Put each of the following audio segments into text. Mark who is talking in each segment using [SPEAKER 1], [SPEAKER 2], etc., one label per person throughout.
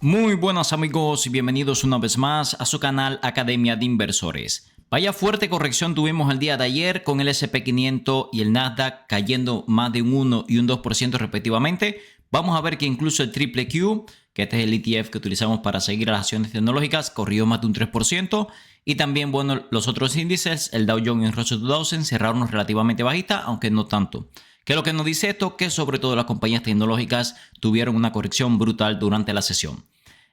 [SPEAKER 1] Muy buenas amigos y bienvenidos una vez más a su canal Academia de Inversores. Vaya fuerte corrección tuvimos el día de ayer con el S&P 500 y el Nasdaq cayendo más de un 1 y un 2% respectivamente. Vamos a ver que incluso el Triple Q, que este es el ETF que utilizamos para seguir a las acciones tecnológicas, corrió más de un 3%. Y también, bueno, los otros índices, el Dow Jones y el Russell 2000 cerraron relativamente bajistas, aunque no tanto. ¿Qué es lo que nos dice esto? Que sobre todo las compañías tecnológicas tuvieron una corrección brutal durante la sesión.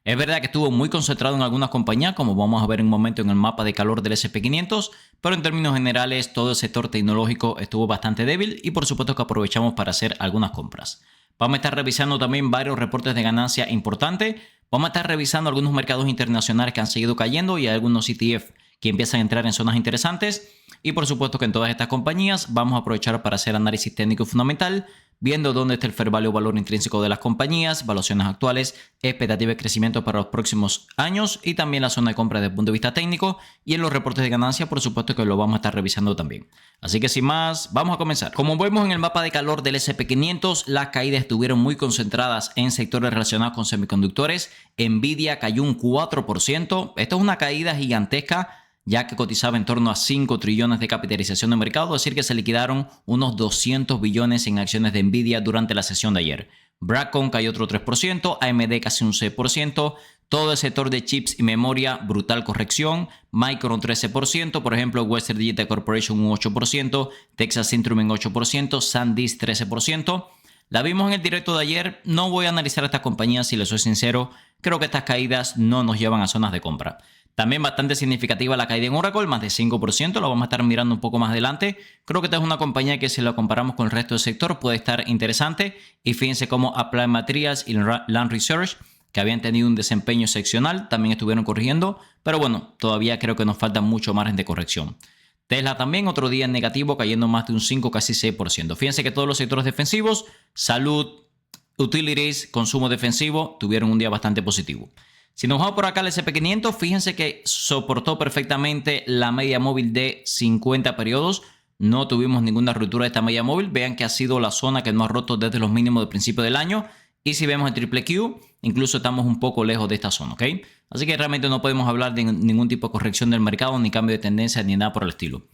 [SPEAKER 1] Es verdad que estuvo muy concentrado en algunas compañías, como vamos a ver en un momento en el mapa de calor del S&P 500, pero en términos generales todo el sector tecnológico estuvo bastante débil y por supuesto que aprovechamos para hacer algunas compras. Vamos a estar revisando también varios reportes de ganancia importantes. Vamos a estar revisando algunos mercados internacionales que han seguido cayendo y algunos ETF que empiezan a entrar en zonas interesantes. Y por supuesto que en todas estas compañías vamos a aprovechar para hacer análisis técnico fundamental, viendo dónde está el fair value o valor intrínseco de las compañías, valuaciones actuales, expectativas de crecimiento para los próximos años y también la zona de compra desde el punto de vista técnico. Y en los reportes de ganancia, por supuesto que lo vamos a estar revisando también. Así que sin más, vamos a comenzar. Como vemos en el mapa de calor del S&P 500, las caídas estuvieron muy concentradas en sectores relacionados con semiconductores. Nvidia cayó un 4%. Esto es una caída gigantesca, ya que cotizaba en torno a 5 trillones de capitalización de mercado, es decir que se liquidaron unos 200 billones en acciones de Nvidia durante la sesión de ayer. Broadcom cayó otro 3%, AMD casi un 6%, todo el sector de chips y memoria, brutal corrección, Micron 13%, por ejemplo Western Digital Corporation un 8%, Texas Instruments 8%, SanDisk 13%. La vimos en el directo de ayer, no voy a analizar estas compañías si les soy sincero, creo que estas caídas no nos llevan a zonas de compra. También bastante significativa la caída en Oracle, más de 5%, lo vamos a estar mirando un poco más adelante. Creo que esta es una compañía que si la comparamos con el resto del sector puede estar interesante. Y fíjense cómo Applied Materials y Lam Research, que habían tenido un desempeño excepcional, también estuvieron corrigiendo. Pero bueno, todavía creo que nos falta mucho margen de corrección. Tesla también otro día en negativo, cayendo más de un 5, casi 6%. Fíjense que todos los sectores defensivos, salud, utilities, consumo defensivo, tuvieron un día bastante positivo. Si nos vamos por acá al S&P 500, fíjense que soportó perfectamente la media móvil de 50 periodos. No tuvimos ninguna ruptura de esta media móvil. Vean que ha sido la zona que no ha roto desde los mínimos de principio del año. Y si vemos el triple Q, incluso estamos un poco lejos de esta zona, ¿ok? Así que realmente no podemos hablar de ningún tipo de corrección del mercado, ni cambio de tendencia, ni nada por el estilo.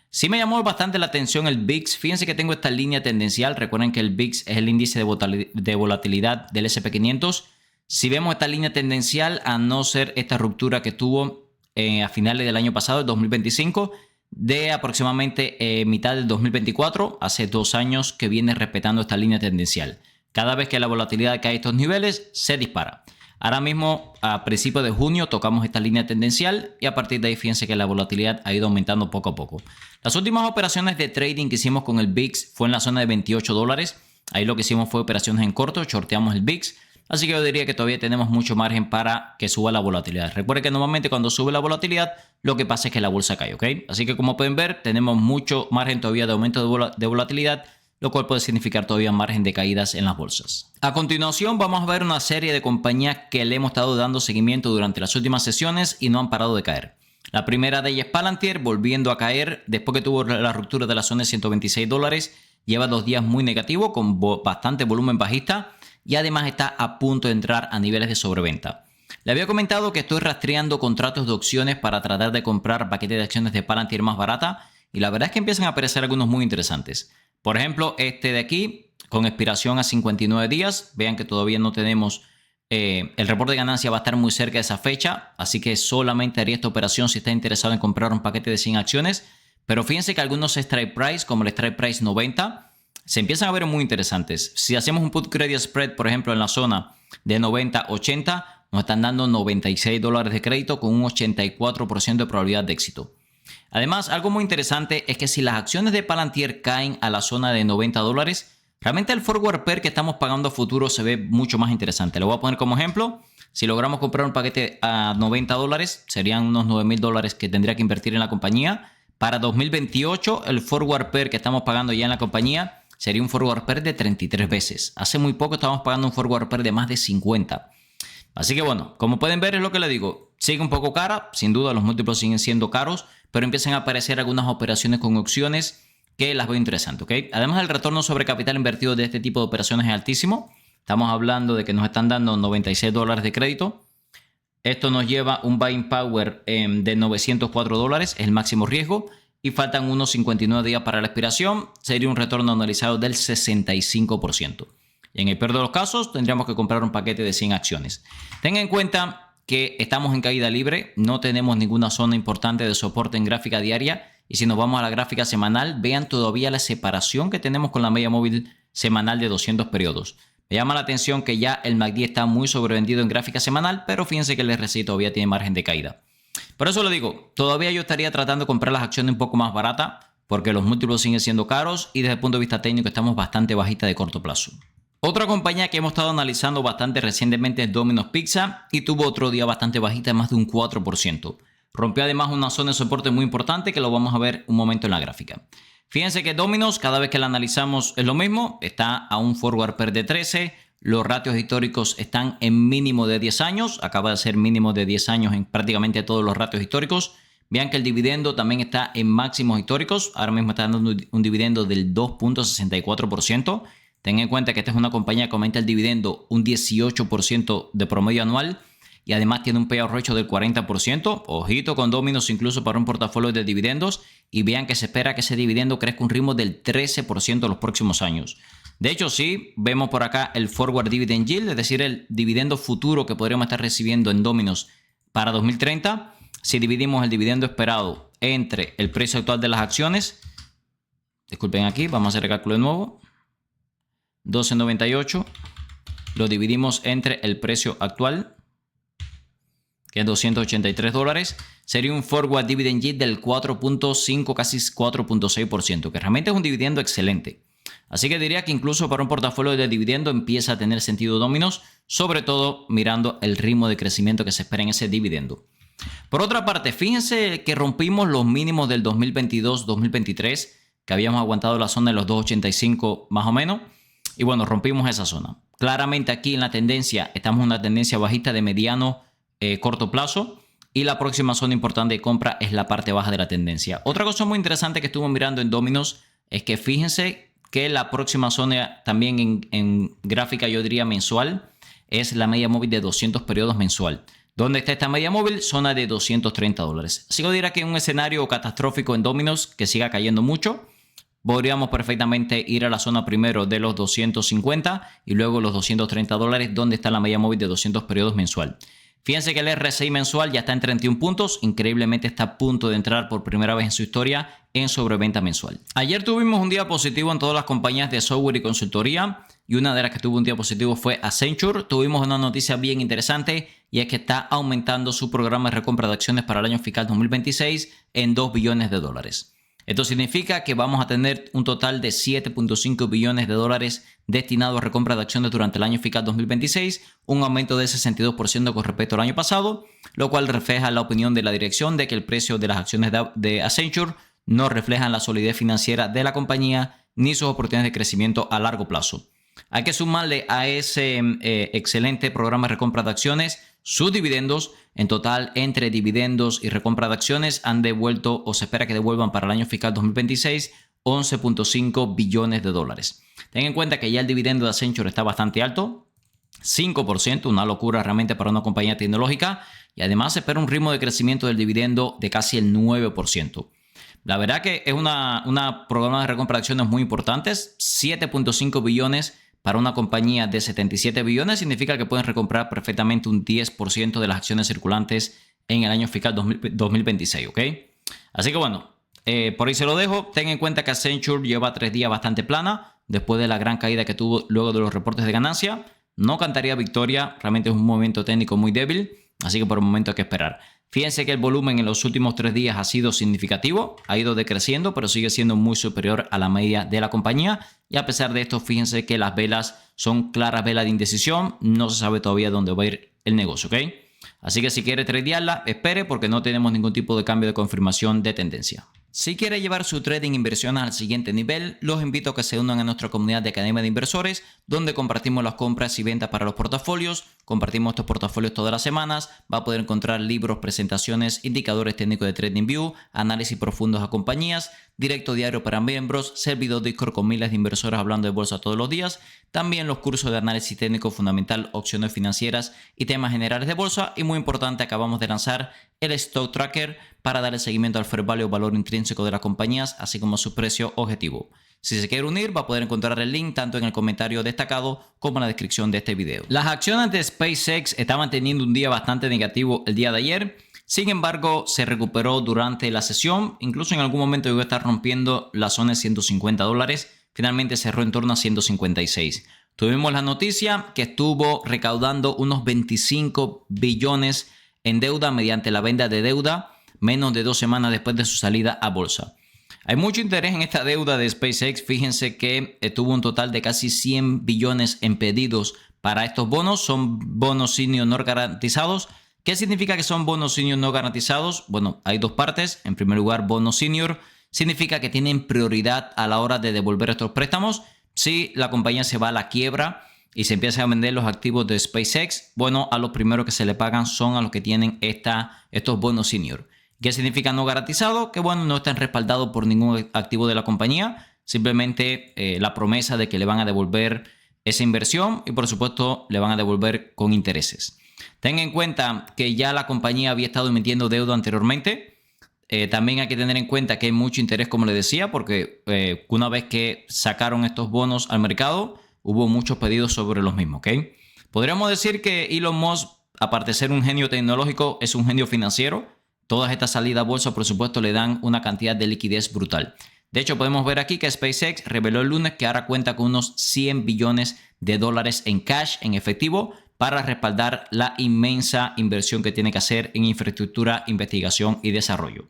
[SPEAKER 1] Sí me llamó bastante la atención el VIX. Fíjense que tengo esta línea tendencial. Recuerden que el VIX es el índice de volatilidad del S&P 500. Si vemos esta línea tendencial, a no ser esta ruptura que tuvo a finales del año pasado, el 2025, de aproximadamente mitad del 2024, hace 2 años que viene respetando esta línea tendencial. Cada vez que la volatilidad cae a estos niveles, se dispara. Ahora mismo, a principios de junio, tocamos esta línea tendencial y a partir de ahí, fíjense que la volatilidad ha ido aumentando poco a poco. Las últimas operaciones de trading que hicimos con el VIX fue en la zona de $28. Ahí lo que hicimos fue operaciones en corto, shorteamos el VIX. Así que yo diría que todavía tenemos mucho margen para que suba la volatilidad. Recuerden que normalmente cuando sube la volatilidad, lo que pasa es que la bolsa cae, ¿ok? Así que como pueden ver, tenemos mucho margen todavía de aumento de volatilidad, lo cual puede significar todavía margen de caídas en las bolsas. A continuación vamos a ver una serie de compañías que le hemos estado dando seguimiento durante las últimas sesiones y no han parado de caer. La primera de ellas es Palantir, volviendo a caer después que tuvo la ruptura de la zona de $126. Lleva 2 días muy negativo con bastante volumen bajista. Y además está a punto de entrar a niveles de sobreventa. Le había comentado que estoy rastreando contratos de opciones para tratar de comprar paquetes de acciones de Palantir más barata y la verdad es que empiezan a aparecer algunos muy interesantes. Por ejemplo, este de aquí, con expiración a 59 días. Vean que todavía no tenemos, el reporte de ganancia va a estar muy cerca de esa fecha, así que solamente haría esta operación si está interesado en comprar un paquete de 100 acciones. Pero fíjense que algunos strike price, como el strike price 90, se empiezan a ver muy interesantes. Si hacemos un put credit spread, por ejemplo, en la zona de 90-80, nos están dando $96 de crédito con un 84% de probabilidad de éxito. Además, algo muy interesante es que si las acciones de Palantir caen a la zona de $90, realmente el forward pair que estamos pagando a futuro se ve mucho más interesante. Lo voy a poner como ejemplo. Si logramos comprar un paquete a $90, serían unos $9,000 que tendría que invertir en la compañía. Para 2028, el forward pair que estamos pagando ya en la compañía sería un forward pair de 33 veces. Hace muy poco estábamos pagando un forward pair de más de 50. Así que bueno, como pueden ver es lo que les digo. Sigue un poco cara, sin duda los múltiplos siguen siendo caros, pero empiezan a aparecer algunas operaciones con opciones que las veo interesantes, ¿ok? Además el retorno sobre capital invertido de este tipo de operaciones es altísimo. Estamos hablando de que nos están dando $96 de crédito. Esto nos lleva un buying power de $904, es el máximo riesgo. Y faltan unos 59 días para la expiración. Sería un retorno anualizado del 65%. Y en el peor de los casos, tendríamos que comprar un paquete de 100 acciones. Tengan en cuenta que estamos en caída libre. No tenemos ninguna zona importante de soporte en gráfica diaria. Y si nos vamos a la gráfica semanal, vean todavía la separación que tenemos con la media móvil semanal de 200 periodos. Me llama la atención que ya el MACD está muy sobrevendido en gráfica semanal, pero fíjense que el RSI todavía tiene margen de caída. Por eso lo digo, todavía yo estaría tratando de comprar las acciones un poco más baratas porque los múltiplos siguen siendo caros y desde el punto de vista técnico estamos bastante bajita de corto plazo. Otra compañía que hemos estado analizando bastante recientemente es Domino's Pizza y tuvo otro día bastante bajita de más de un 4%. Rompió además una zona de soporte muy importante que lo vamos a ver un momento en la gráfica. Fíjense que Domino's, cada vez que la analizamos es lo mismo, está a un forward PER de 13, los ratios históricos están en mínimo de 10 años, acaba de ser mínimo de 10 años en prácticamente todos los ratios históricos. Vean que el dividendo también está en máximos históricos, ahora mismo está dando un dividendo del 2.64%. Ten en cuenta que esta es una compañía que aumenta el dividendo un 18% de promedio anual y además tiene un payout ratio del 40%. Ojito con Domino's incluso para un portafolio de dividendos y vean que se espera que ese dividendo crezca un ritmo del 13% en los próximos años. De hecho, sí, vemos por acá el forward dividend yield, es decir, el dividendo futuro que podríamos estar recibiendo en Domino's para 2030. Si dividimos el dividendo esperado entre el precio actual de las acciones, disculpen aquí, vamos a hacer el cálculo de nuevo, 12.98, lo dividimos entre el precio actual, que es $283, sería un forward dividend yield del 4.5, casi 4.6%, que realmente es un dividendo excelente. Así que diría que incluso para un portafolio de dividendo empieza a tener sentido Domino's, sobre todo mirando el ritmo de crecimiento que se espera en ese dividendo. Por otra parte, fíjense que rompimos los mínimos del 2022-2023, que habíamos aguantado la zona de los 2.85 más o menos, y bueno, rompimos esa zona. Claramente aquí en la tendencia, estamos en una tendencia bajista de mediano corto plazo, y la próxima zona importante de compra es la parte baja de la tendencia. Otra cosa muy interesante que estuve mirando en Domino's es que fíjense que la próxima zona también en gráfica, yo diría mensual, es la media móvil de 200 periodos mensual. ¿Dónde está esta media móvil? Zona de $230. Así que dirá que en un escenario catastrófico en Domino's que siga cayendo mucho, podríamos perfectamente ir a la zona primero de los 250 y luego los $230, donde está la media móvil de 200 periodos mensual. Fíjense que el RSI mensual ya está en 31 puntos. Increíblemente está a punto de entrar por primera vez en su historia en sobreventa mensual. Ayer tuvimos un día positivo en todas las compañías de software y consultoría. Y una de las que tuvo un día positivo fue Accenture. Tuvimos una noticia bien interesante y es que está aumentando su programa de recompra de acciones para el año fiscal 2026 en $2 billones. Esto significa que vamos a tener un total de $7.5 billones destinados a recompra de acciones durante el año fiscal 2026, un aumento de 62% con respecto al año pasado, lo cual refleja la opinión de la dirección de que el precio de las acciones de Accenture no reflejan la solidez financiera de la compañía ni sus oportunidades de crecimiento a largo plazo. Hay que sumarle a ese excelente programa de recompra de acciones sus dividendos. En total, entre dividendos y recompra de acciones han devuelto o se espera que devuelvan para el año fiscal 2026 $11.5 billones. Ten en cuenta que ya el dividendo de Accenture está bastante alto, 5%, una locura realmente para una compañía tecnológica, y además se espera un ritmo de crecimiento del dividendo de casi el 9%. La verdad que es una programa de recompra de acciones muy importantes, 7.5 billones para una compañía de 77 billones significa que pueden recomprar perfectamente un 10% de las acciones circulantes en el año fiscal 2026, ¿ok? Así que bueno, por ahí se lo dejo. Ten en cuenta que Accenture lleva 3 días bastante plana después de la gran caída que tuvo luego de los reportes de ganancia. No cantaría victoria, realmente es un movimiento técnico muy débil, así que por el momento hay que esperar. Fíjense que el volumen en los últimos 3 días ha sido significativo, ha ido decreciendo, pero sigue siendo muy superior a la media de la compañía. Y a pesar de esto, fíjense que las velas son claras velas de indecisión. No se sabe todavía dónde va a ir el negocio, ¿ok? Así que si quiere tradearla, espere porque no tenemos ningún tipo de cambio de confirmación de tendencia. Si quiere llevar su trading inversiones al siguiente nivel, los invito a que se unan a nuestra comunidad de Academia de Inversores, donde compartimos las compras y ventas para los portafolios, Compartimos estos portafolios todas las semanas. Va a poder encontrar libros, presentaciones, indicadores técnicos de TradingView, análisis profundos a compañías, directo diario para miembros, servidor Discord con miles de inversores hablando de bolsa todos los días. También los cursos de análisis técnico fundamental, opciones financieras y temas generales de bolsa. Y muy importante, acabamos de lanzar el Stock Tracker para darle seguimiento al fair value o valor intrínseco de las compañías, así como su precio objetivo. Si se quiere unir, va a poder encontrar el link tanto en el comentario destacado como en la descripción de este video. Las acciones de SpaceX estaban teniendo un día bastante negativo el día de ayer. Sin embargo, se recuperó durante la sesión. Incluso en algún momento llegó a estar rompiendo la zona de $150. Finalmente cerró en torno a 156. Tuvimos la noticia que estuvo recaudando unos 25 billones en deuda mediante la venta de deuda menos de 2 semanas después de su salida a bolsa. Hay mucho interés en esta deuda de SpaceX. Fíjense que tuvo un total de casi 100 billones en pedidos para estos bonos. Son bonos senior no garantizados. ¿Qué significa que son bonos senior no garantizados? Bueno, hay dos partes. En primer lugar, bonos senior significa que tienen prioridad a la hora de devolver estos préstamos. Si la compañía se va a la quiebra y se empiezan a vender los activos de SpaceX, bueno, a los primeros que se le pagan son a los que tienen estos bonos senior. ¿Qué significa no garantizado? Que bueno, no están respaldados por ningún activo de la compañía, simplemente la promesa de que le van a devolver esa inversión y por supuesto le van a devolver con intereses. Ten en cuenta que ya la compañía había estado emitiendo deuda anteriormente. También hay que tener en cuenta que hay mucho interés, como les decía, porque una vez que sacaron estos bonos al mercado, hubo muchos pedidos sobre los mismos, ¿ok? Podríamos decir que Elon Musk, aparte de ser un genio tecnológico, es un genio financiero. Todas estas salidas a bolsa, por supuesto, le dan una cantidad de liquidez brutal. De hecho, podemos ver aquí que SpaceX reveló el lunes que ahora cuenta con unos 100 billones de dólares en cash, en efectivo, para respaldar la inmensa inversión que tiene que hacer en infraestructura, investigación y desarrollo.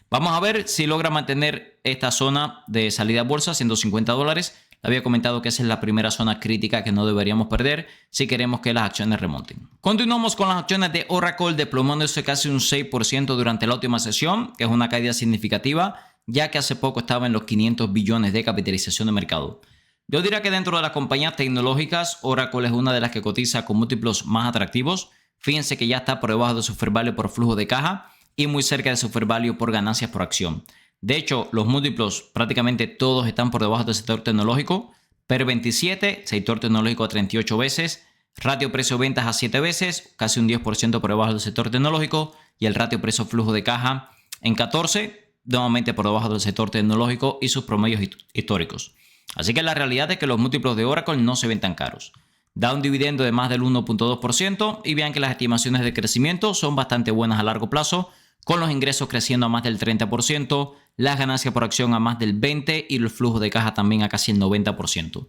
[SPEAKER 1] Vamos a ver si logra mantener esta zona de salida a bolsa, $150. Había comentado que esa es la primera zona crítica que no deberíamos perder si queremos que las acciones remonten. Continuamos con las acciones de Oracle, desplomándose casi un 6% durante la última sesión, que es una caída significativa, ya que hace poco estaba en los 500 billones de capitalización de mercado. Yo diría que dentro de las compañías tecnológicas, Oracle es una de las que cotiza con múltiplos más atractivos. Fíjense que ya está por debajo de su fair value por flujo de caja y muy cerca de su fair value por ganancias por acción. De hecho, los múltiplos prácticamente todos están por debajo del sector tecnológico. PER 27, sector tecnológico a 38 veces. Ratio precio-ventas a 7 veces, casi un 10% por debajo del sector tecnológico. Y el ratio precio-flujo de caja en 14, nuevamente por debajo del sector tecnológico y sus promedios históricos. Así que la realidad es que los múltiplos de Oracle no se ven tan caros. Da un dividendo de más del 1.2% y vean que las estimaciones de crecimiento son bastante buenas a largo plazo, con los ingresos creciendo a más del 30%, las ganancias por acción a más del 20% y el flujo de caja también a casi el 90%.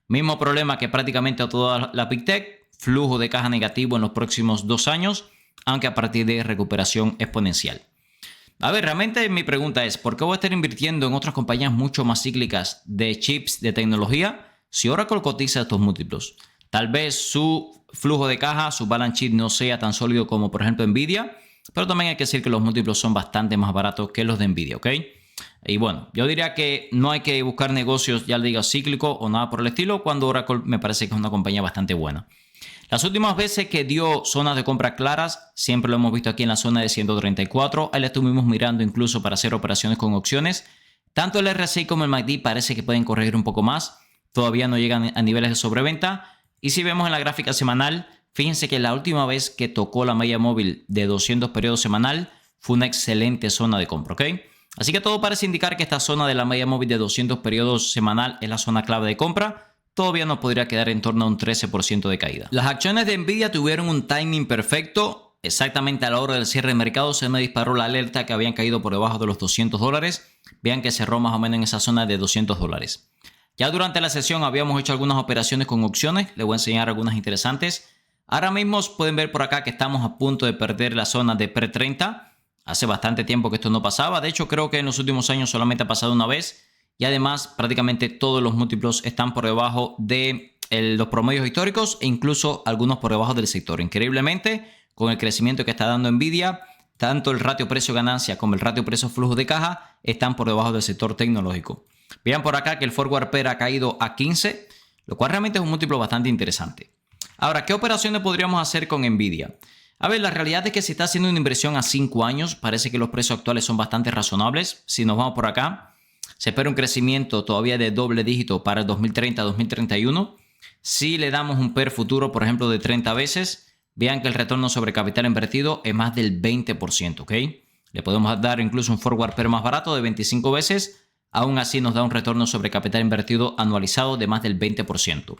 [SPEAKER 1] Mismo problema que prácticamente a toda la Big Tech, flujo de caja negativo en los próximos 2 años, aunque a partir de recuperación exponencial. A ver, realmente mi pregunta es, ¿por qué voy a estar invirtiendo en otras compañías mucho más cíclicas de chips de tecnología si Oracle cotiza estos múltiplos? Tal vez su flujo de caja, su balance sheet no sea tan sólido como por ejemplo Nvidia, pero también hay que decir que los múltiplos son bastante más baratos que los de Nvidia, ¿ok? Y bueno, yo diría que no hay que buscar negocios, ya le digo, cíclicos o nada por el estilo, cuando Oracle me parece que es una compañía bastante buena. Las últimas veces que dio zonas de compra claras, siempre lo hemos visto aquí en la zona de 134. Ahí la estuvimos mirando incluso para hacer operaciones con opciones. Tanto el RSI como el MACD parece que pueden corregir un poco más. Todavía no llegan a niveles de sobreventa. Y si vemos en la gráfica semanal, fíjense que la última vez que tocó la media móvil de 200 periodos semanal fue una excelente zona de compra, ¿ok? Así que todo parece indicar que esta zona de la media móvil de 200 periodos semanal es la zona clave de compra. Todavía nos podría quedar en torno a un 13% de caída. Las acciones de Nvidia tuvieron un timing perfecto. Exactamente a la hora del cierre de mercado se me disparó la alerta que habían caído por debajo de los $200. Vean que cerró más o menos en esa zona de $200. Ya durante la sesión habíamos hecho algunas operaciones con opciones. Les voy a enseñar algunas interesantes. Ahora mismo pueden ver por acá que estamos a punto de perder la zona de pre-30. Hace bastante tiempo que esto no pasaba. De hecho, creo que en los últimos años solamente ha pasado una vez. Y además, prácticamente todos los múltiplos están por debajo de los promedios históricos e incluso algunos por debajo del sector. Increíblemente, con el crecimiento que está dando Nvidia, tanto el ratio precio-ganancia como el ratio precio-flujo de caja están por debajo del sector tecnológico. Vean por acá que el forward PER ha caído a 15, lo cual realmente es un múltiplo bastante interesante. Ahora, ¿qué operaciones podríamos hacer con Nvidia? A ver, la realidad es que si está haciendo una inversión a 5 años, parece que los precios actuales son bastante razonables. Si nos vamos por acá, se espera un crecimiento todavía de doble dígito para el 2030-2031. Si le damos un PER futuro, por ejemplo, de 30 veces, vean que el retorno sobre capital invertido es más del 20%, ¿ok? Le podemos dar incluso un forward PER más barato de 25 veces. Aún así nos da un retorno sobre capital invertido anualizado de más del 20%. Le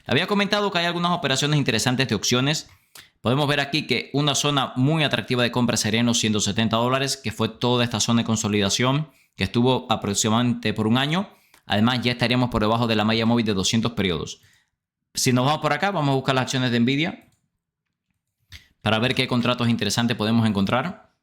[SPEAKER 1] había comentado que hay algunas operaciones interesantes de opciones. Podemos ver aquí que una zona muy atractiva de compra sería en los $170, que fue toda esta zona de consolidación que estuvo aproximadamente por un año. Además, ya estaríamos por debajo de la malla móvil de 200 periodos. Si nos vamos por acá, vamos a buscar las acciones de Nvidia para ver qué contratos interesantes podemos encontrar.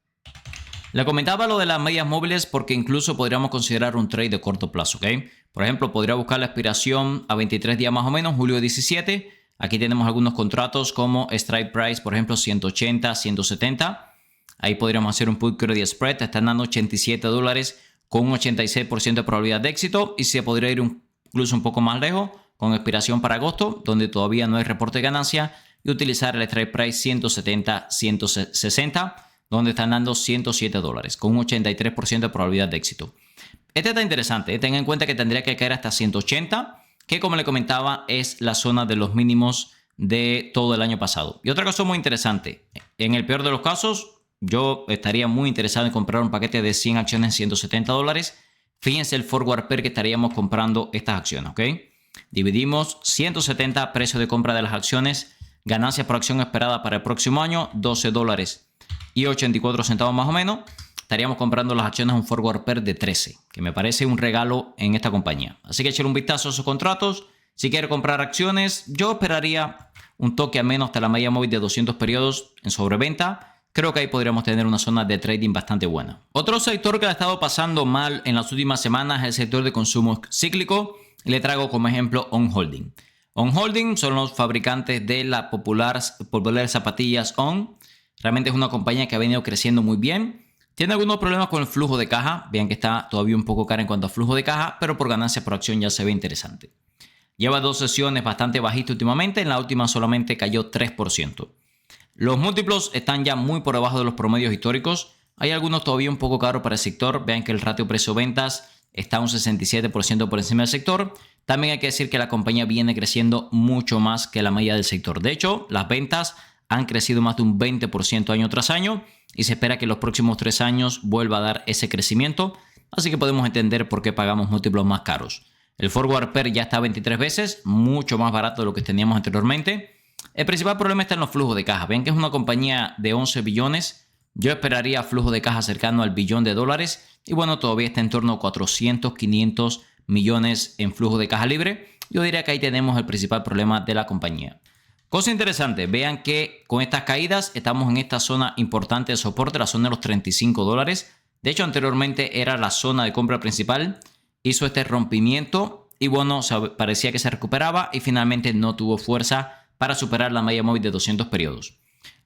[SPEAKER 1] Le comentaba lo de las medias móviles porque incluso podríamos considerar un trade de corto plazo, ¿ok? Por ejemplo, podría buscar la expiración a 23 días más o menos, julio 17. Aquí tenemos algunos contratos como Strike Price, por ejemplo, 180, 170. Ahí podríamos hacer un put credit spread. Están dando $87 con un 86% de probabilidad de éxito. Y se podría ir incluso un poco más lejos con expiración para agosto, donde todavía no hay reporte de ganancia. Y utilizar el Strike Price 170, 160, donde están dando $107 con un 83% de probabilidad de éxito. Este está interesante. Tengan en cuenta que tendría que caer hasta 180, que como le comentaba es la zona de los mínimos de todo el año pasado. Y otra cosa muy interesante, en el peor de los casos, yo estaría muy interesado en comprar un paquete de 100 acciones en $170. Fíjense el forward pair que estaríamos comprando estas acciones, ¿ok? Dividimos 170 precio de compra de las acciones, ganancia por acción esperada para el próximo año, $12.84 más o menos. Estaríamos comprando las acciones a un forward pair de 13, que me parece un regalo en esta compañía. Así que échale un vistazo a sus contratos. Si quiere comprar acciones, yo esperaría un toque al menos hasta la media móvil de 200 periodos en sobreventa. Creo que ahí podríamos tener una zona de trading bastante buena. Otro sector que ha estado pasando mal en las últimas semanas es el sector de consumo cíclico. Y le traigo como ejemplo On Holding. On Holding son los fabricantes de las populares zapatillas On. Realmente es una compañía que ha venido creciendo muy bien. Tiene algunos problemas con el flujo de caja. Vean que está todavía un poco cara en cuanto a flujo de caja, pero por ganancia por acción ya se ve interesante. Lleva 2 sesiones bastante bajitas últimamente. En la última solamente cayó 3%. Los múltiplos están ya muy por debajo de los promedios históricos. Hay algunos todavía un poco caros para el sector. Vean que el ratio precio-ventas está un 67% por encima del sector. También hay que decir que la compañía viene creciendo mucho más que la media del sector. De hecho, las ventas han crecido más de un 20% año tras año y se espera que en los próximos 3 años vuelva a dar ese crecimiento. Así que podemos entender por qué pagamos múltiplos más caros. El forward pair ya está a 23 veces, mucho más barato de lo que teníamos anteriormente. El principal problema está en los flujos de caja. Ven que es una compañía de 11 billones. Yo esperaría flujo de caja cercano al billón de dólares. Y bueno, todavía está en torno a 400, 500 millones en flujo de caja libre. Yo diría que ahí tenemos el principal problema de la compañía. Cosa interesante, vean que con estas caídas estamos en esta zona importante de soporte, la zona de los $35. De hecho, anteriormente era la zona de compra principal. Hizo este rompimiento y bueno, parecía que se recuperaba y finalmente no tuvo fuerza para superar la media móvil de 200 periodos.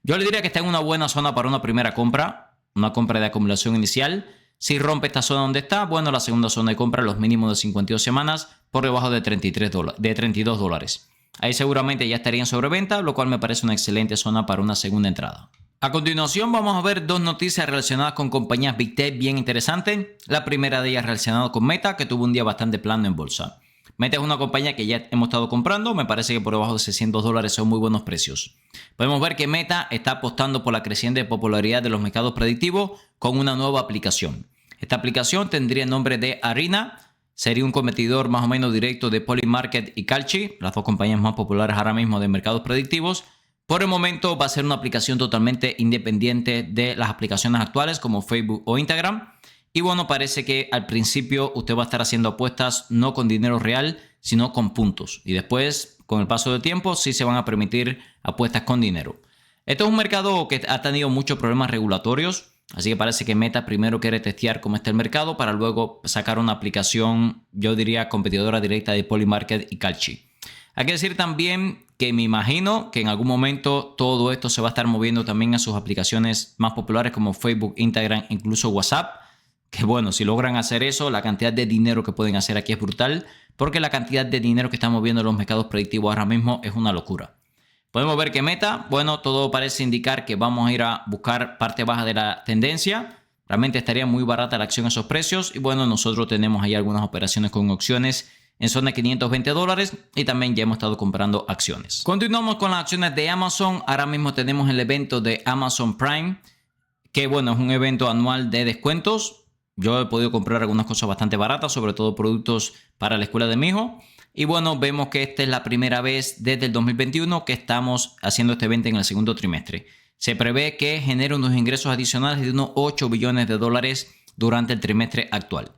[SPEAKER 1] Yo le diría que está en una buena zona para una primera compra, una compra de acumulación inicial. Si rompe esta zona donde está, bueno, la segunda zona de compra, los mínimos de 52 semanas, por debajo de $32. Ahí seguramente ya estaría en sobreventa, lo cual me parece una excelente zona para una segunda entrada. A continuación vamos a ver 2 noticias relacionadas con compañías Big Tech bien interesantes. La primera de ellas relacionada con Meta, que tuvo un día bastante plano en bolsa. Meta es una compañía que ya hemos estado comprando, me parece que por debajo de $600 son muy buenos precios. Podemos ver que Meta está apostando por la creciente popularidad de los mercados predictivos con una nueva aplicación. Esta aplicación tendría el nombre de Arena. Sería un competidor más o menos directo de Polymarket y Kalshi, las 2 compañías más populares ahora mismo de mercados predictivos. Por el momento va a ser una aplicación totalmente independiente de las aplicaciones actuales como Facebook o Instagram. Y bueno, parece que al principio usted va a estar haciendo apuestas no con dinero real, sino con puntos. Y después, con el paso del tiempo, sí se van a permitir apuestas con dinero. Esto es un mercado que ha tenido muchos problemas regulatorios. Así que parece que Meta primero quiere testear cómo está el mercado para luego sacar una aplicación, yo diría, competidora directa de Polymarket y Kalshi. Hay que decir también que me imagino que en algún momento todo esto se va a estar moviendo también a sus aplicaciones más populares como Facebook, Instagram, incluso WhatsApp. Que bueno, si logran hacer eso, la cantidad de dinero que pueden hacer aquí es brutal, porque la cantidad de dinero que están moviendo los mercados predictivos ahora mismo es una locura. Podemos ver que Meta, bueno, todo parece indicar que vamos a ir a buscar parte baja de la tendencia. Realmente estaría muy barata la acción a esos precios. Y bueno, nosotros tenemos ahí algunas operaciones con opciones en zona de $520 y también ya hemos estado comprando acciones. Continuamos con las acciones de Amazon. Ahora mismo tenemos el evento de Amazon Prime, que bueno, es un evento anual de descuentos. Yo he podido comprar algunas cosas bastante baratas, sobre todo productos para la escuela de mi hijo. Y bueno, vemos que esta es la primera vez desde el 2021 que estamos haciendo este evento en el segundo trimestre. Se prevé que genere unos ingresos adicionales de unos $8 billones durante el trimestre actual.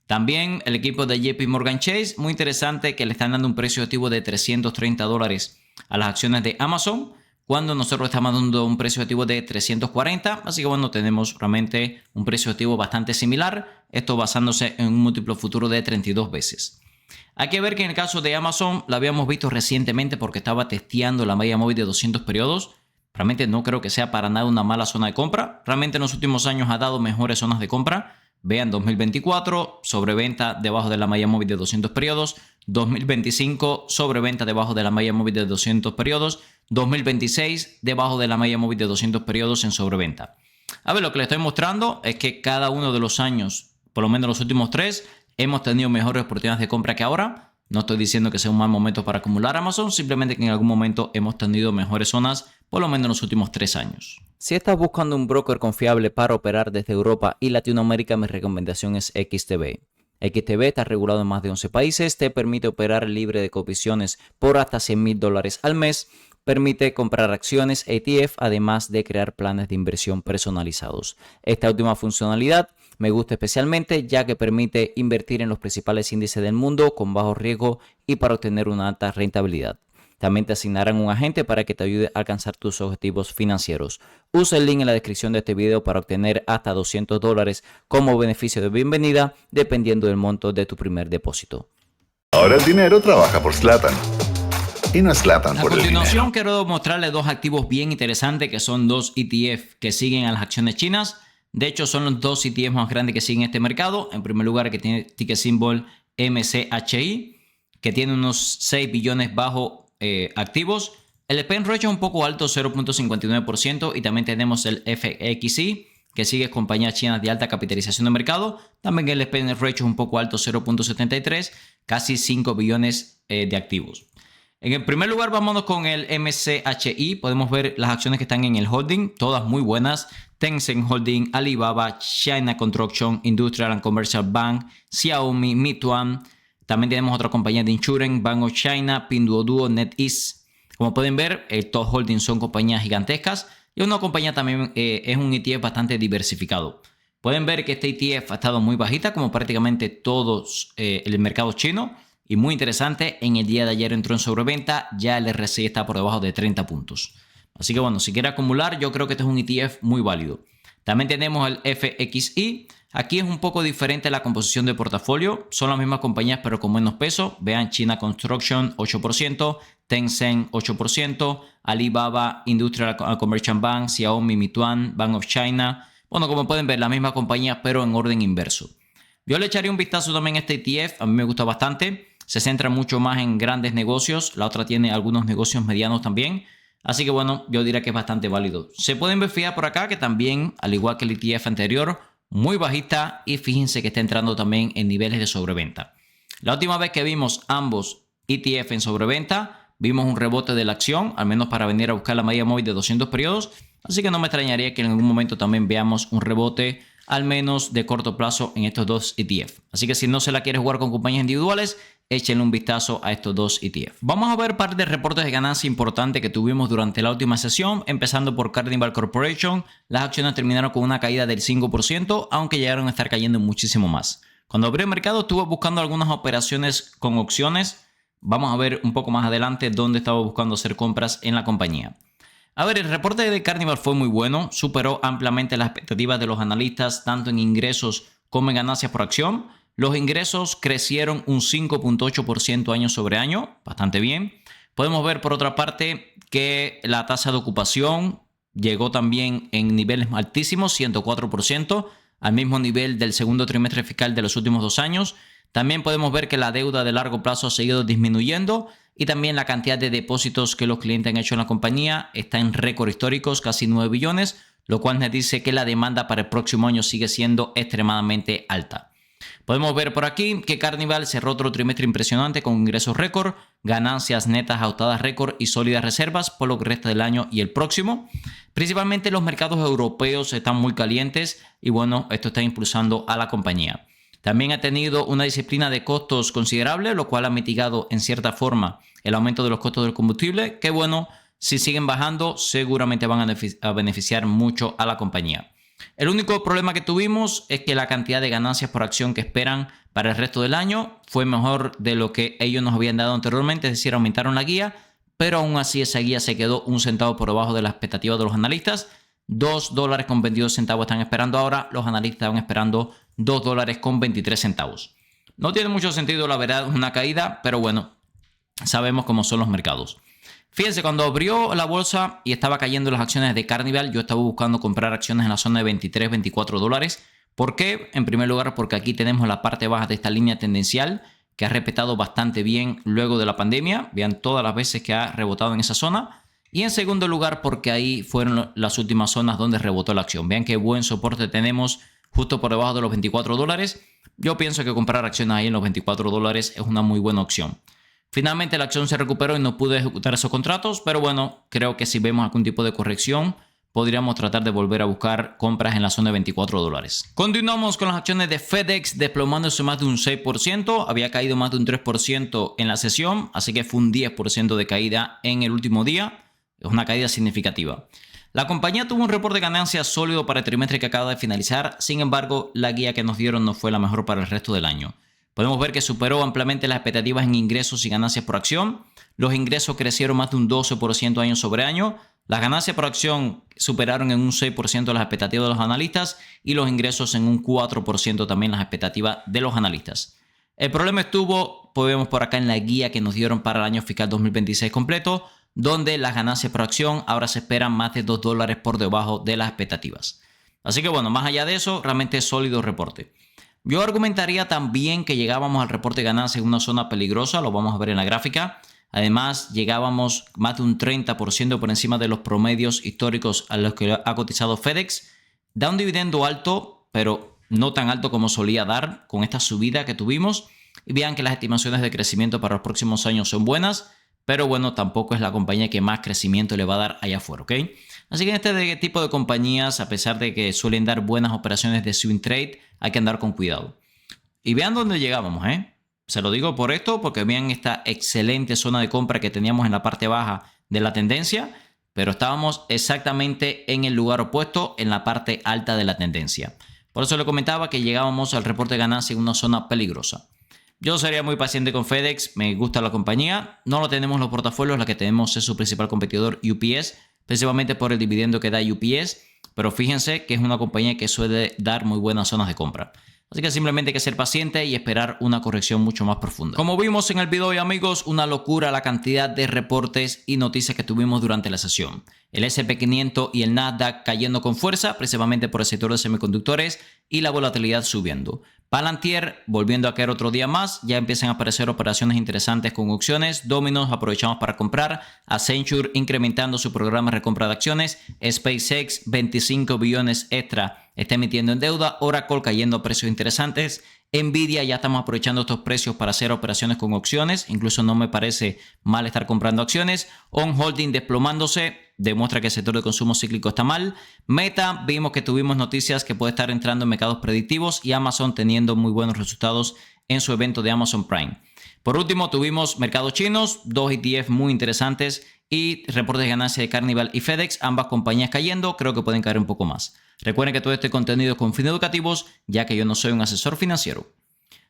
[SPEAKER 1] También el equipo de JP Morgan Chase, muy interesante que le están dando un precio objetivo de $330 a las acciones de Amazon, cuando nosotros estamos dando un precio objetivo de 340. Así que bueno, tenemos realmente un precio objetivo bastante similar, esto basándose en un múltiplo futuro de 32 veces. Hay que ver que en el caso de Amazon la habíamos visto recientemente porque estaba testeando la media móvil de 200 periodos. Realmente no creo que sea para nada una mala zona de compra. Realmente en los últimos años ha dado mejores zonas de compra. Vean 2024, sobreventa debajo de la media móvil de 200 periodos. 2025, sobreventa debajo de la media móvil de 200 periodos. 2026, debajo de la media móvil de 200 periodos en sobreventa. A ver, lo que les estoy mostrando es que cada uno de los años, por lo menos los últimos 3, hemos tenido mejores oportunidades de compra que ahora. No estoy diciendo que sea un mal momento para acumular Amazon, simplemente que en algún momento hemos tenido mejores zonas, por lo menos en los últimos 3 años.
[SPEAKER 2] Si estás buscando un broker confiable para operar desde Europa y Latinoamérica, mi recomendación es XTB. XTB está regulado en más de 11 países, te permite operar libre de comisiones por hasta $100,000 al mes, permite comprar acciones ETF, además de crear planes de inversión personalizados. Esta última funcionalidad me gusta especialmente ya que permite invertir en los principales índices del mundo con bajo riesgo y para obtener una alta rentabilidad. También te asignarán un agente para que te ayude a alcanzar tus objetivos financieros. Usa el link en la descripción de este video para obtener hasta $200 como beneficio de bienvenida, dependiendo del monto de tu primer depósito.
[SPEAKER 3] Ahora el dinero trabaja por Zlatan. Y no es Zlatan por el dinero.
[SPEAKER 1] A continuación quiero mostrarles dos activos bien interesantes que son dos ETF que siguen a las acciones chinas. De hecho, son los dos ETF más grandes que siguen este mercado. En primer lugar, que tiene ticker symbol MCHI, que tiene unos 6 billones bajo activos. El P/E ratio es un poco alto, 0.59%. Y también tenemos el FXI, que sigue compañías chinas de alta capitalización de mercado. También el P/E ratio es un poco alto, 0.73, casi 5 billones de activos. En el primer lugar, vámonos con el MCHI. Podemos ver las acciones que están en el holding, todas muy buenas. Tencent Holding, Alibaba, China Construction, Industrial and Commercial Bank, Xiaomi, Meituan. También tenemos otra compañía de insurance, Bank of China, Pinduoduo, NetEase. Como pueden ver, estos holdings son compañías gigantescas y una compañía también es un ETF bastante diversificado. Pueden ver que este ETF ha estado muy bajita, como prácticamente todos el mercado chino. Y muy interesante, en el día de ayer entró en sobreventa, ya el RSI está por debajo de 30 puntos. Así que bueno, si quiere acumular, yo creo que este es un ETF muy válido. También tenemos el FXI. Aquí es un poco diferente la composición de portafolio. Son las mismas compañías pero con menos peso. Vean, China Construction 8%, Tencent 8%, Alibaba, Industrial and Commercial Bank, Xiaomi, Meituan, Bank of China. Bueno, como pueden ver, las mismas compañías pero en orden inverso. Yo le echaría un vistazo también a este ETF. A mí me gusta bastante. Se centra mucho más en grandes negocios. La otra tiene algunos negocios medianos también. Así que bueno, yo diría que es bastante válido. Se pueden verificar por acá que también, al igual que el ETF anterior, muy bajista y fíjense que está entrando también en niveles de sobreventa. La última vez que vimos ambos ETF en sobreventa, vimos un rebote de la acción, al menos para venir a buscar la media móvil de 200 periodos. Así que no me extrañaría que en algún momento también veamos un rebote, al menos de corto plazo, en estos dos ETF. Así que si no se la quiere jugar con compañías individuales, échenle un vistazo a estos dos ETF. Vamos a ver parte de reportes de ganancia importantes que tuvimos durante la última sesión, empezando por Carnival Corporation. Las acciones terminaron con una caída del 5%, aunque llegaron a estar cayendo muchísimo más. Cuando abrió el mercado estuve buscando algunas operaciones con opciones. Vamos a ver un poco más adelante dónde estaba buscando hacer compras en la compañía. A ver, el reporte de Carnival fue muy bueno, superó ampliamente las expectativas de los analistas, tanto en ingresos como en ganancias por acción. Los ingresos crecieron un 5.8% año sobre año, bastante bien. Podemos ver por otra parte que la tasa de ocupación llegó también en niveles altísimos, 104%, al mismo nivel del segundo trimestre fiscal de los últimos 2 años. También podemos ver que la deuda de largo plazo ha seguido disminuyendo y también la cantidad de depósitos que los clientes han hecho en la compañía está en récord históricos, casi 9 billones, lo cual nos dice que la demanda para el próximo año sigue siendo extremadamente alta. Podemos ver por aquí que Carnival cerró otro trimestre impresionante con ingresos récord, ganancias netas ajustadas récord y sólidas reservas por lo que resta del año y el próximo. Principalmente los mercados europeos están muy calientes y bueno, esto está impulsando a la compañía. También ha tenido una disciplina de costos considerable, lo cual ha mitigado en cierta forma el aumento de los costos del combustible, que bueno, si siguen bajando seguramente van a beneficiar mucho a la compañía. El único problema que tuvimos es que la cantidad de ganancias por acción que esperan para el resto del año fue mejor de lo que ellos nos habían dado anteriormente, es decir, aumentaron la guía, pero aún así esa guía se quedó 1 centavo por debajo de la expectativa de los analistas. $2.22 están esperando ahora, los analistas estaban esperando $2.23. No tiene mucho sentido, la verdad, una caída, pero bueno, sabemos cómo son los mercados. Fíjense, cuando abrió la bolsa y estaba cayendo las acciones de Carnival, yo estaba buscando comprar acciones en la zona de 23, 24 dólares. ¿Por qué? En primer lugar, porque aquí tenemos la parte baja de esta línea tendencial que ha respetado bastante bien luego de la pandemia. Vean todas las veces que ha rebotado en esa zona. Y en segundo lugar, porque ahí fueron las últimas zonas donde rebotó la acción. Vean qué buen soporte tenemos justo por debajo de los 24 dólares. Yo pienso que comprar acciones ahí en los 24 dólares es una muy buena opción. Finalmente la acción se recuperó y no pude ejecutar esos contratos, pero bueno, creo que si vemos algún tipo de corrección, podríamos tratar de volver a buscar compras en la zona de 24 dólares. Continuamos con las acciones de FedEx desplomándose más de un 6%, había caído más de un 3% en la sesión, así que fue un 10% de caída en el último día, es una caída significativa. La compañía tuvo un reporte de ganancias sólido para el trimestre que acaba de finalizar, sin embargo, la guía que nos dieron no fue la mejor para el resto del año. Podemos ver que superó ampliamente las expectativas en ingresos y ganancias por acción. Los ingresos crecieron más de un 12% año sobre año. Las ganancias por acción superaron en un 6% las expectativas de los analistas y los ingresos en un 4% también las expectativas de los analistas. El problema estuvo, podemos por acá en la guía que nos dieron para el año fiscal 2026 completo, donde las ganancias por acción ahora se esperan más de $2 por debajo de las expectativas. Así que bueno, más allá de eso, realmente sólido reporte. Yo argumentaría también que llegábamos al reporte de ganancias en una zona peligrosa, lo vamos a ver en la gráfica. Además, llegábamos más de un 30% por encima de los promedios históricos a los que ha cotizado FedEx. Da un dividendo alto, pero no tan alto como solía dar con esta subida que tuvimos. Y vean que las estimaciones de crecimiento para los próximos años son buenas, pero bueno, tampoco es la compañía que más crecimiento le va a dar allá afuera, ¿ok? Así que en este tipo de compañías, a pesar de que suelen dar buenas operaciones de swing trade, hay que andar con cuidado. Y vean dónde llegábamos, ¿eh? Se lo digo por esto, porque vean esta excelente zona de compra que teníamos en la parte baja de la tendencia, pero estábamos exactamente en el lugar opuesto, en la parte alta de la tendencia. Por eso le comentaba que llegábamos al reporte de ganancia en una zona peligrosa. Yo sería muy paciente con FedEx, me gusta la compañía, no lo tenemos en los portafolios, la que tenemos es su principal competidor UPS, principalmente por el dividendo que da UPS, pero fíjense que es una compañía que suele dar muy buenas zonas de compra. Así que simplemente hay que ser paciente y esperar una corrección mucho más profunda. Como vimos en el video hoy, amigos, una locura la cantidad de reportes y noticias que tuvimos durante la sesión. El S&P 500 y el Nasdaq cayendo con fuerza, principalmente por el sector de semiconductores y la volatilidad subiendo. Palantir volviendo a caer otro día más, ya empiezan a aparecer operaciones interesantes con opciones. Domino's aprovechamos para comprar. Accenture incrementando su programa de recompra de acciones. SpaceX 25 billones extra está emitiendo en deuda. Oracle cayendo a precios interesantes. Nvidia ya estamos aprovechando estos precios para hacer operaciones con opciones. Incluso no me parece mal estar comprando acciones. On Holding desplomándose. Demuestra que el sector de consumo cíclico está mal. Meta, vimos que tuvimos noticias que puede estar entrando en mercados predictivos y Amazon teniendo muy buenos resultados en su evento de Amazon Prime. Por último, tuvimos mercados chinos, 2 ETF muy interesantes y reportes de ganancias de Carnival y FedEx, ambas compañías cayendo, creo que pueden caer un poco más. Recuerden que todo este contenido es con fines educativos, ya que yo no soy un asesor financiero.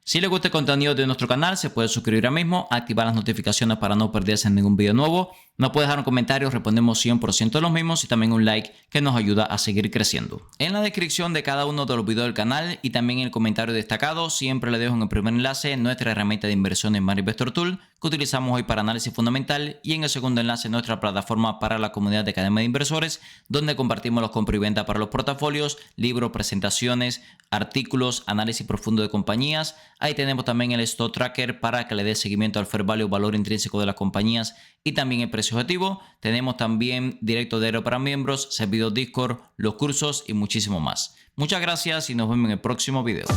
[SPEAKER 1] Si les gusta el contenido de nuestro canal, se puede suscribir ahora mismo, activar las notificaciones para no perderse ningún video nuevo. Nos puede dejar un comentario, respondemos 100% de los mismos y también un like que nos ayuda a seguir creciendo. En la descripción de cada uno de los videos del canal y también en el comentario destacado, siempre le dejo en el primer enlace nuestra herramienta de inversión en Smart Investor Tool que utilizamos hoy para análisis fundamental, y en el segundo enlace nuestra plataforma para la comunidad de Academia de Inversores, donde compartimos los compra y venta para los portafolios, libros, presentaciones, artículos, análisis profundo de compañías. Ahí tenemos también el Stock Tracker para que le dé seguimiento al fair value, valor intrínseco de las compañías, y también el precio objetivo. Tenemos también directo diario para miembros, servidor Discord, los cursos y muchísimo más. Muchas gracias y nos vemos en el próximo video.